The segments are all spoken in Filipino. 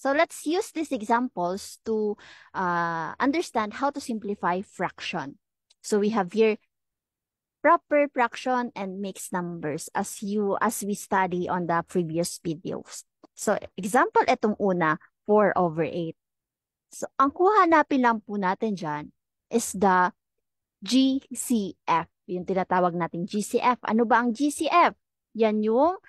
So let's use these examples to understand how to simplify fraction. So we have here proper fraction and mixed numbers as we study on the previous videos. So example, itong una, 4/8. So ang kuhanapin lang po natin dyan is the GCF. Yung tinatawag nating GCF. Ano ba ang GCF? Yan yung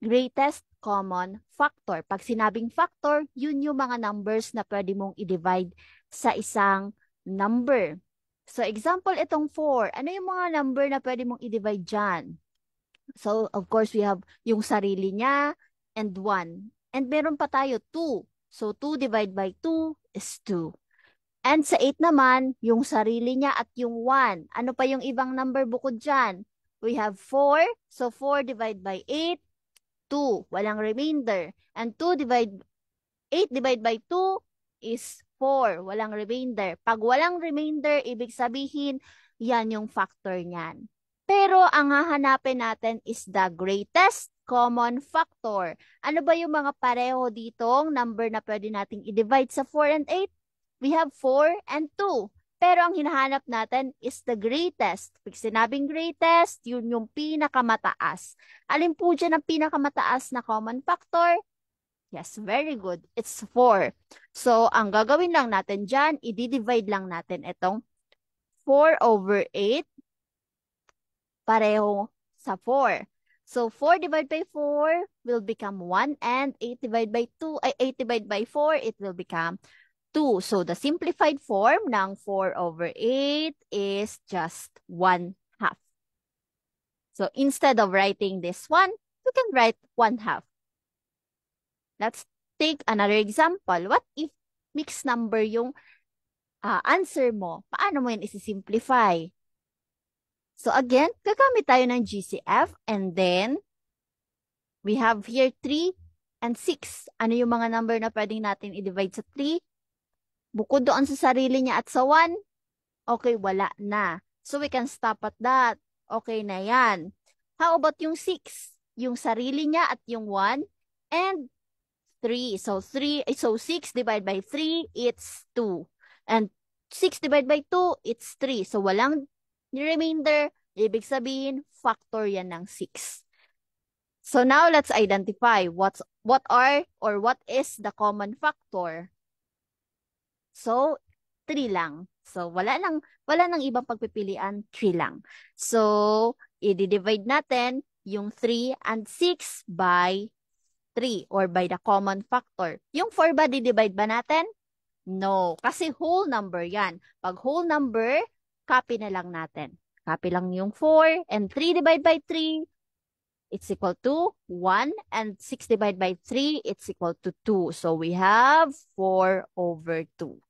greatest common factor. Pag sinabing factor, yun yung mga numbers na pwede mong i-divide sa isang number. So, example, itong 4. Ano yung mga number na pwede mong i-divide dyan? So, of course, we have yung sarili niya and 1. And meron pa tayo 2. So, 2 divided by 2 is 2. And sa 8 naman, yung sarili niya at yung 1. Ano pa yung ibang number bukod dyan? We have 4. So, 4 divided by 8, 2. Walang remainder. And 8 divided by 2 is 4. Walang remainder. Pag walang remainder, ibig sabihin, yan yung factor niyan. Pero ang hahanapin natin is the greatest common factor. Ano ba yung mga pareho ditong number na pwede nating i-divide sa 4 and 8? We have 4 and 2. Pero ang hinahanap natin is the greatest. Pag sinabing greatest, yun yung pinakamataas. Alin po dyan ang pinakamataas na common factor? Yes, very good. It's 4. So, ang gagawin lang natin dyan, i-divide lang natin itong 4/8 pareho sa 4. So, 4 divided by 4 will become 1 and 8 divided by 2, 8 divided by 4, it will become 2. So, the simplified form ng 4/8 is just 1/2. So, instead of writing this one, you can write 1/2. Let's take another example. What if mixed number yung answer mo? Paano mo yun isi-simplify? So, again, gagamit tayo ng GCF and then we have here 3 and 6. Ano yung mga number na pwedeng natin i-divide sa 3? Bukod doon sa sarili niya at sa 1, okay, wala na. So, we can stop at that. Okay na yan. How about yung 6? Yung sarili niya at yung 1 and 3. So, 6 divided by 3, it's 2. And 6 divided by 2, it's 3. So, walang remainder. Ibig sabihin, factor yan ng 6. So, now let's identify what is the common factor. So, 3 lang. So, wala nang ibang pagpipilian, 3 lang. So, i-divide natin yung 3 and 6 by 3 or by the common factor. Yung 4 ba, di-divide ba natin? No, kasi whole number yan. Pag whole number, copy na lang natin. Copy lang yung 4 and 3 divided by 3, it's equal to 1 and 6 divided by 3, it's equal to 2. So we have 4/2.